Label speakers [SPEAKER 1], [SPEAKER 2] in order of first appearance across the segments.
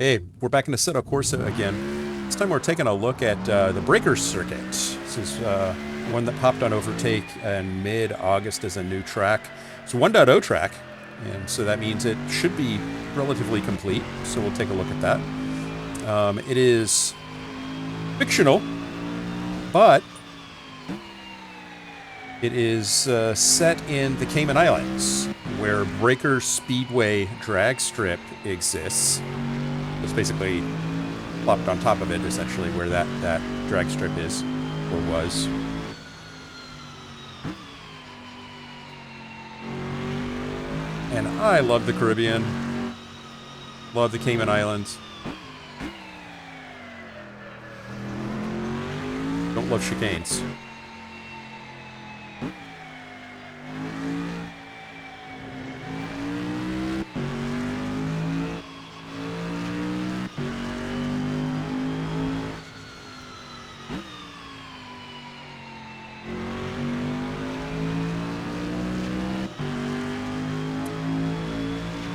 [SPEAKER 1] Hey, we're back in Assetto Corsa again. This time we're taking a look at the Breakers circuit. This is one that popped on Overtake in mid-August as a new track. It's a 1.0 track, and so that means it should be relatively complete. So we'll take a look at that. It is fictional, but it is set in the Cayman Islands, where Breakers Speedway drag strip exists. It's basically plopped on top of it, essentially, where that drag strip is, or was. And I love the Caribbean. Love the Cayman Islands. Don't love chicanes.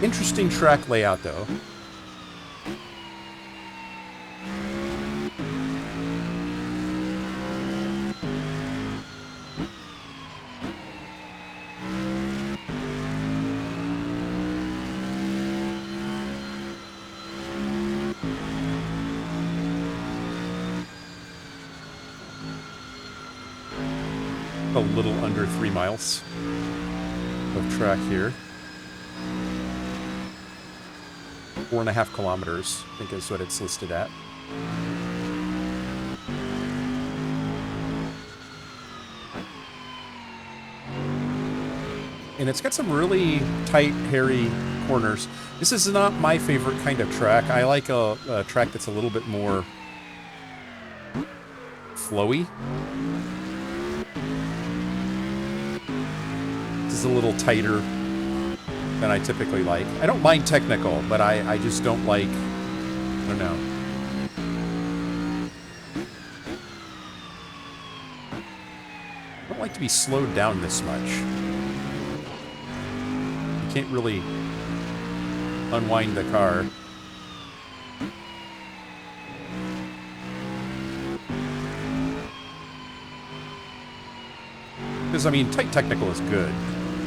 [SPEAKER 1] Interesting track layout, though. A little under 3 miles of track here. 4.5 kilometers, I think is what it's listed at. And it's got some really tight, hairy corners. This is not my favorite kind of track. I like a track that's a little bit more flowy. This is a little tighter than I typically like. I don't mind technical, but I just don't like, I don't know. I don't like to be slowed down this much. You can't really unwind the car. Because, I mean, tight technical is good,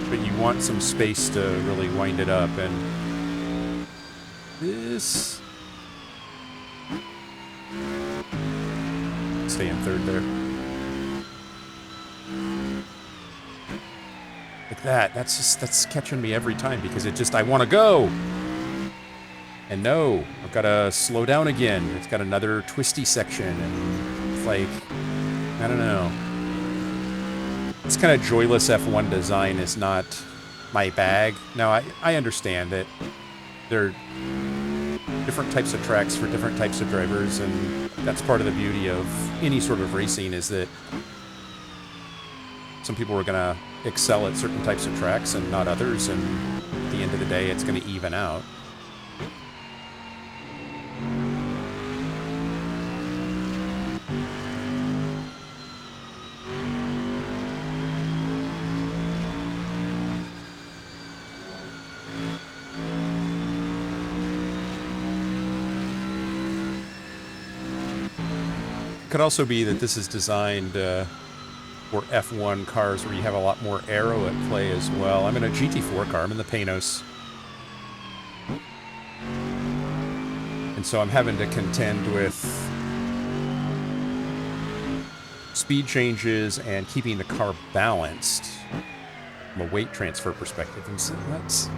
[SPEAKER 1] but you want some space to really wind it up, and this... Stay in third there. Like that. That's catching me every time, because it just, I want to go! And no, I've got to slow down again. It's got another twisty section, and it's like, I don't know. This kind of joyless F1 design is not my bag. Now, I understand that there are different types of tracks for different types of drivers, and that's part of the beauty of any sort of racing, is that some people are going to excel at certain types of tracks and not others, and at the end of the day, it's going to even out. Could also be that this is designed for F1 cars where you have a lot more aero at play as well. I'm in a GT4 car. I'm in the Panoz. And so I'm having to contend with speed changes and keeping the car balanced from a weight transfer perspective. And so that's...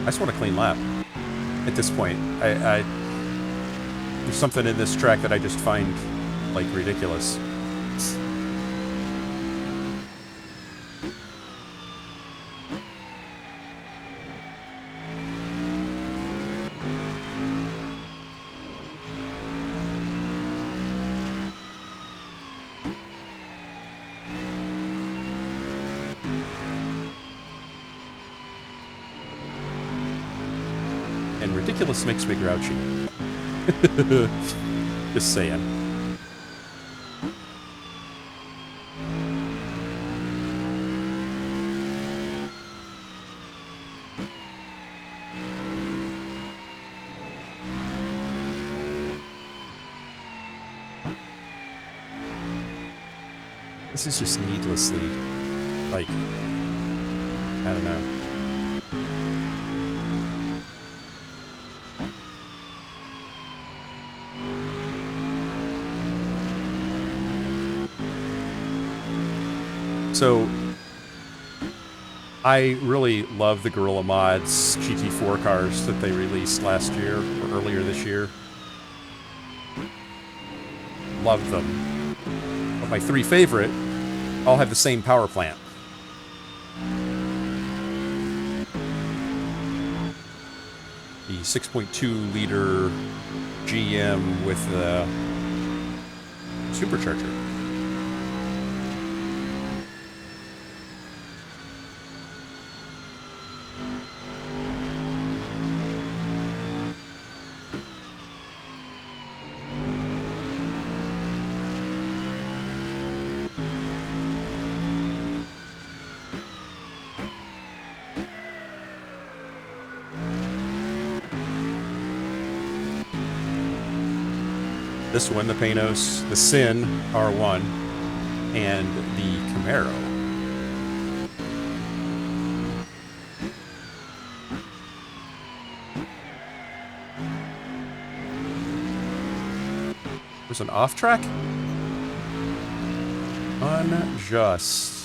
[SPEAKER 1] I just want a clean lap. At this point, there's something in this track that I just find, like, ridiculous. And ridiculous makes me grouchy. Just saying. This is just needlessly, like, I don't know. So, I really love the Guerilla Mods GT4 cars that they released last year, or earlier this year. Love them. But my 3 favorite all have the same power plant. The 6.2 liter GM with the supercharger. This one, the Panoz, the Sin R1, and the Camaro. There's an off track? Unjust.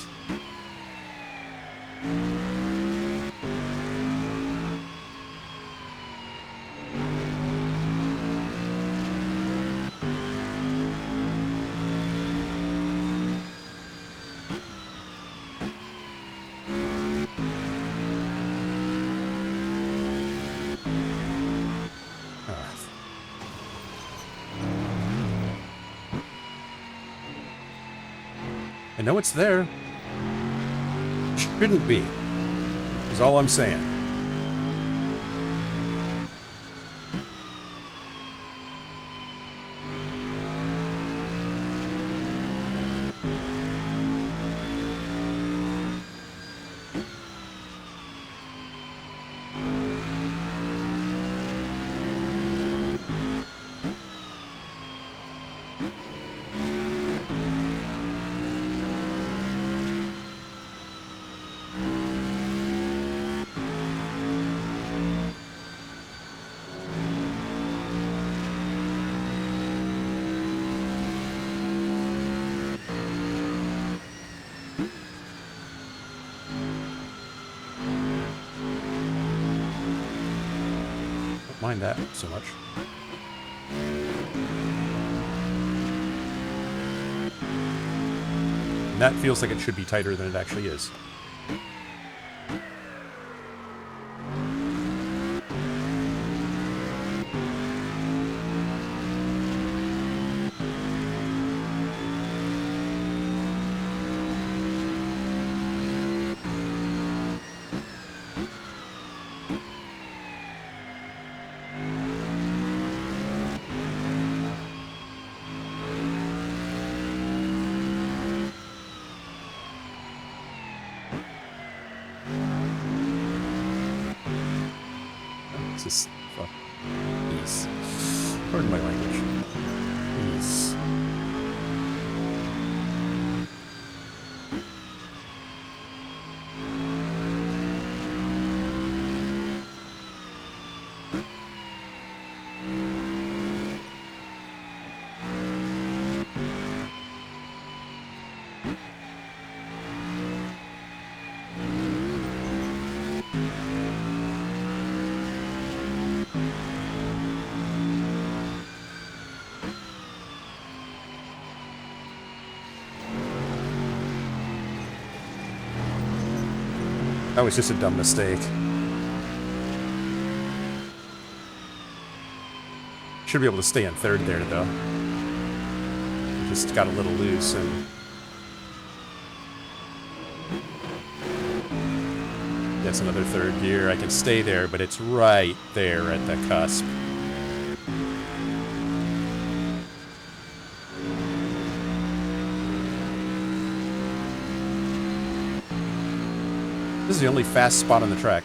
[SPEAKER 1] I know it's there. Shouldn't be, is all I'm saying. Mind that so much. And that feels like it should be tighter than it actually is. Just fuck. Peace. Pardon my language. Peace. That was just a dumb mistake. Should be able to stay in third there, though. Just got a little loose and... That's another third gear. I can stay there, but it's right there at the cusp. This is the only fast spot on the track.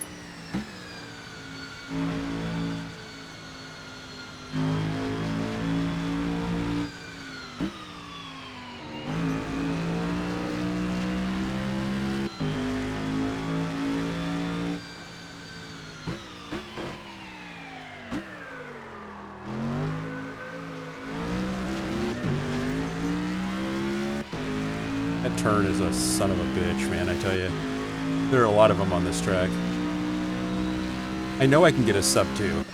[SPEAKER 1] turn is a son of a bitch, man, I tell you. There are a lot of them on this track. I know I can get a sub 2.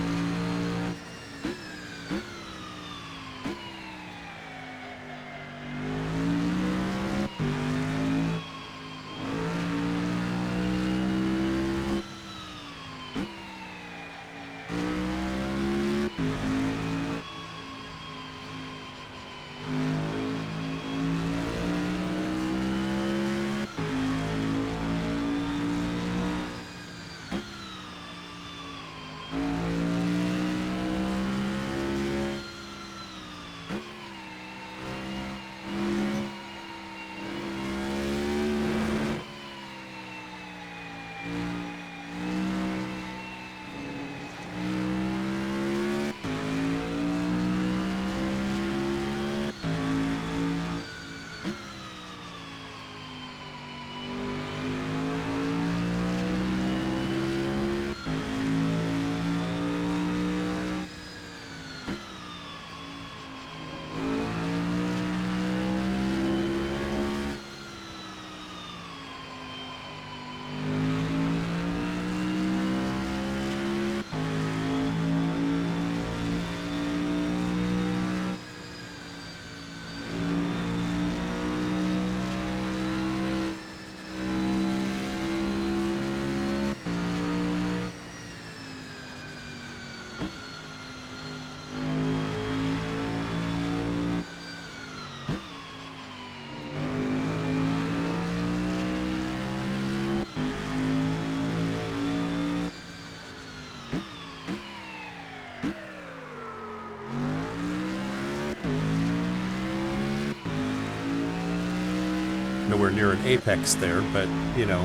[SPEAKER 1] Nowhere near an apex there, but, you know,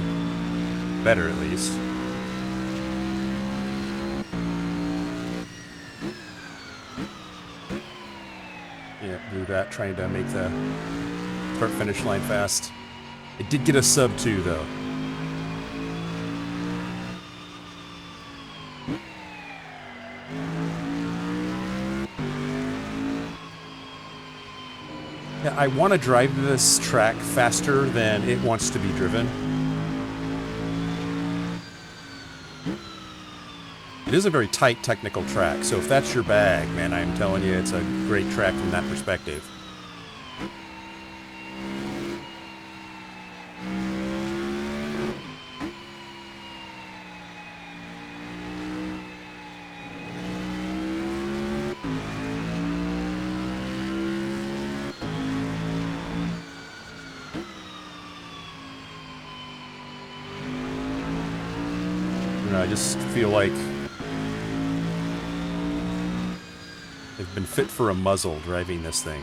[SPEAKER 1] better at least. Yeah, blew that, trying to make the start finish line fast. It did get a sub 2, though. Yeah, I want to drive this track faster than it wants to be driven. It is a very tight technical track, so if that's your bag, man, I'm telling you, it's a great track from that perspective. I just feel like they've been fit for a muzzle driving this thing.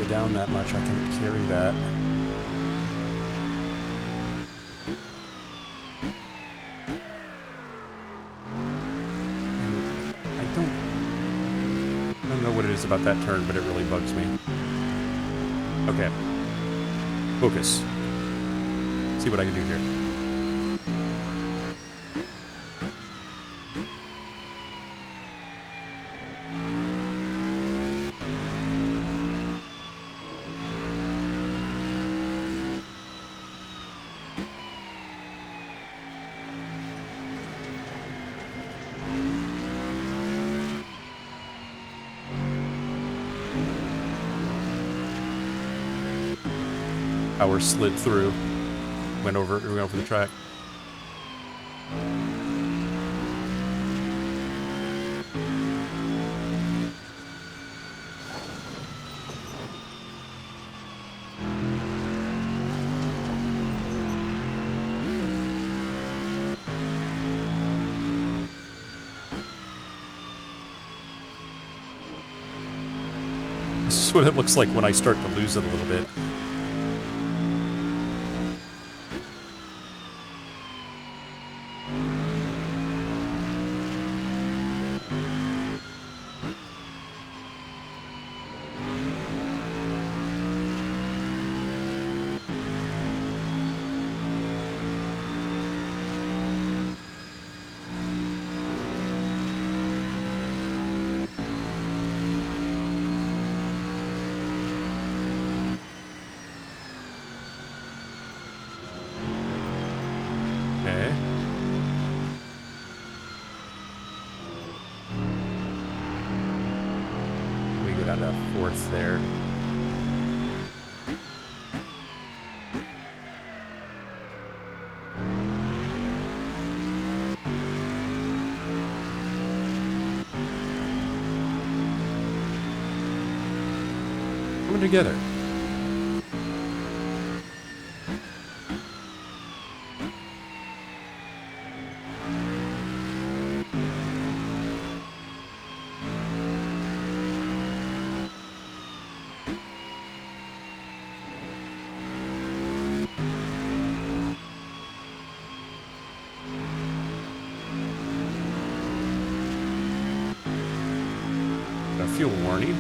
[SPEAKER 1] Down that much, I can carry that. I don't know what it is about that turn, but it really bugs me. Okay. Focus. See what I can do here. Power slid through, went over the track. That's what it looks like when I start to lose it a little bit. There. Coming together. Fuel warning.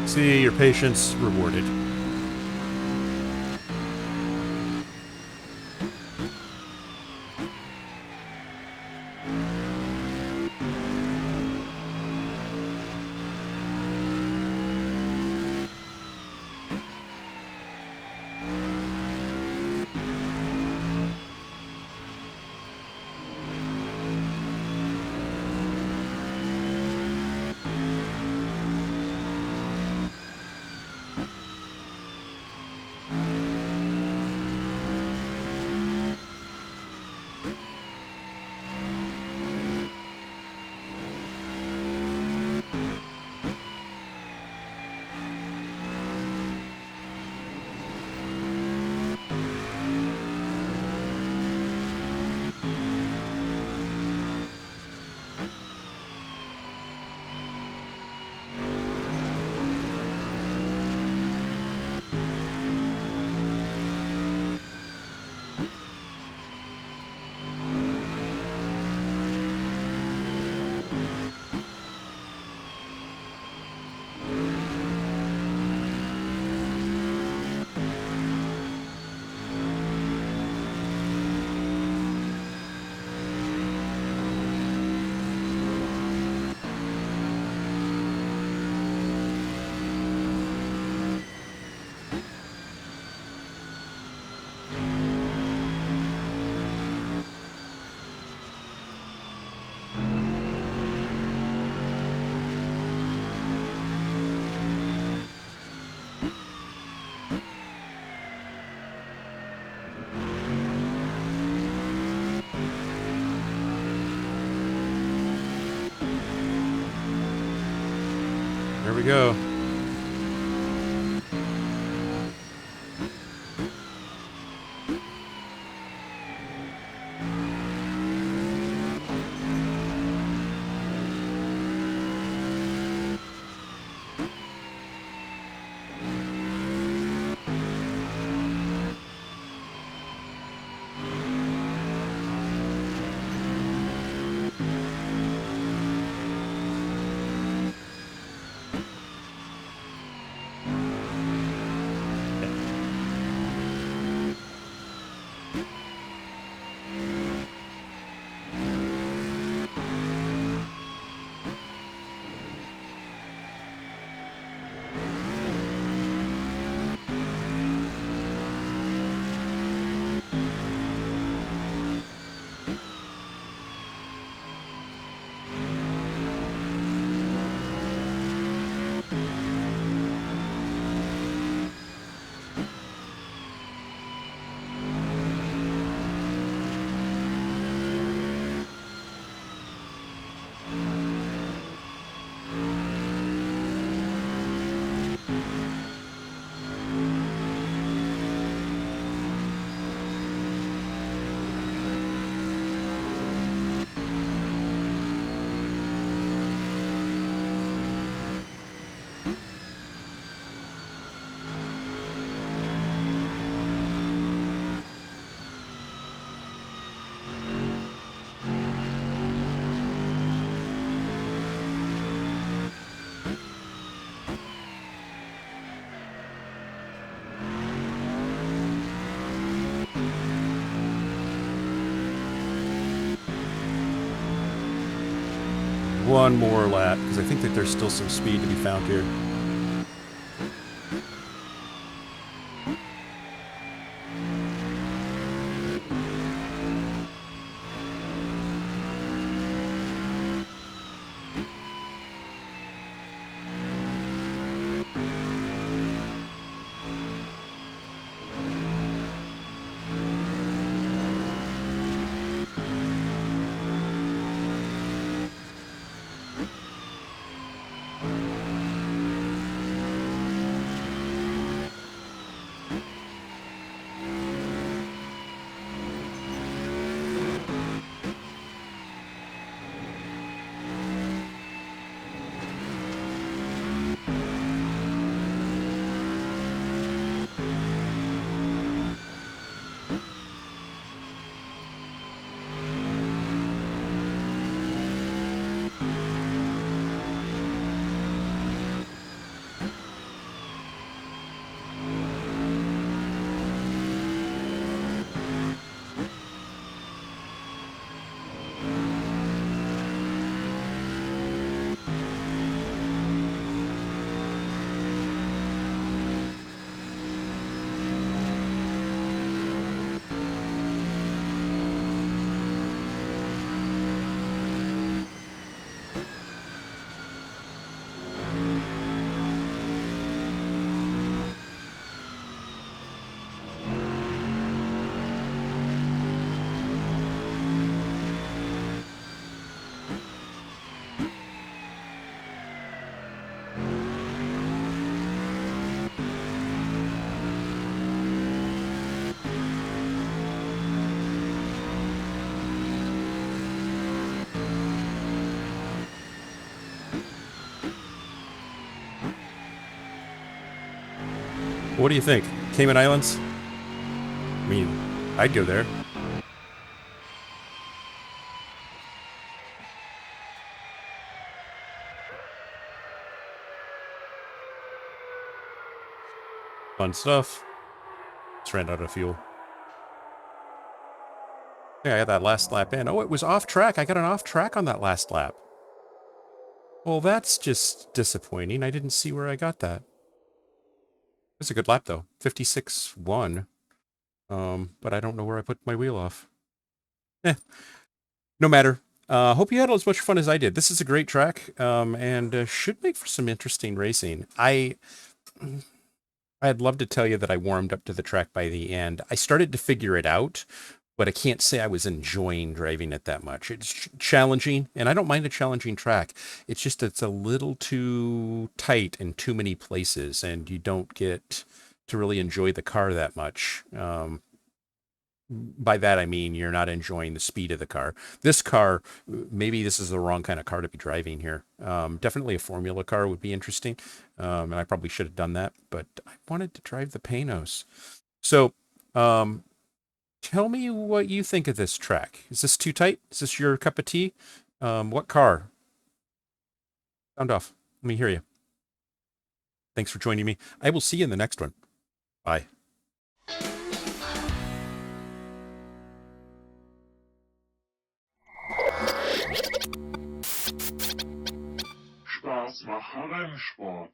[SPEAKER 1] See your patience rewarded. There we go. one more lap, because I think that there's still some speed to be found here. What do you think? Cayman Islands? I mean, I'd go there. Fun stuff. Just ran out of fuel. Yeah, I got that last lap in. Oh, it was off track. I got an off track on that last lap. Well, that's just disappointing. I didn't see where I got that. It's a good lap, though. 56.1. But I don't know where I put my wheel off. No matter. Hope you had as much fun as I did. This is a great track, and should make for some interesting racing. I'd love to tell you that I warmed up to the track by the end. I started to figure it out, but I can't say I was enjoying driving it that much. It's challenging, and I don't mind a challenging track. It's just it's a little too tight in too many places, and you don't get to really enjoy the car that much. By that I mean you're not enjoying the speed of the car. This car, maybe this is the wrong kind of car to be driving here. Definitely a formula car would be interesting, and I probably should have done that, but I wanted to drive the Panoz. So, tell me what you think of this track. Is this too tight? Is this your cup of tea? What car? Sound off. Let me hear you. Thanks for joining me. I will see you in the next one. Bye.
[SPEAKER 2] Spaß mache Rennsport.